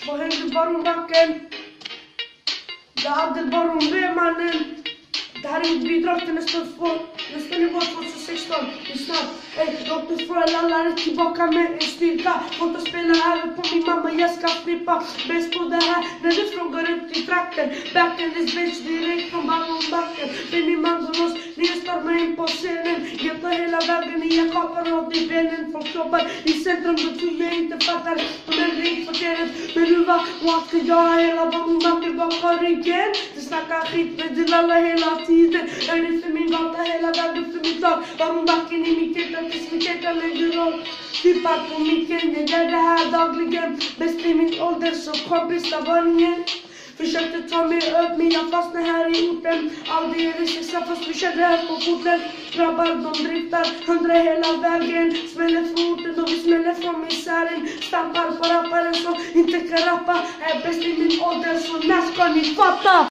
Vad händer Baronbacken? Det hade Baron B-mannen. Det här är mitt bidrag till nästa nivå 2016. Lyssna. Dr. Froel är tillbaka med en styrka. Fått att spela över på min mamma. Jag ska flippa bäst på det här. När du frågar upp till trakten. Back in this bitch direkt från Baronbacken. Benny Mangolos, nya stormar in på scenen. Jag tar hela vägen, nya kapar av i benen. Folk jobbar i centrum, då tror jag inte fattar. De äldre i kvarteret. Men nu vad ska jag hela Baronbacken bakom ryggen? Det snackar skit med till alla hela tiden. Är det för min gata hela vägen för mitt lag. Baronbacken i mitt hjärta tills mitt hjärta lägger roll. Tippar på micken, jag gör det här dagligen. Bäst i min ålder så kompis varningen. Försökte ta mig upp men jag fastnade här i orten. Aldrig är det sexa fast vi körde här på foten. Grabbar de driftar 100 hela vägen. Smäller foten och vi smäller från misären. Stampar på rapparen som inte kan rappa. Är bäst i min ålder så när ska ni fatta?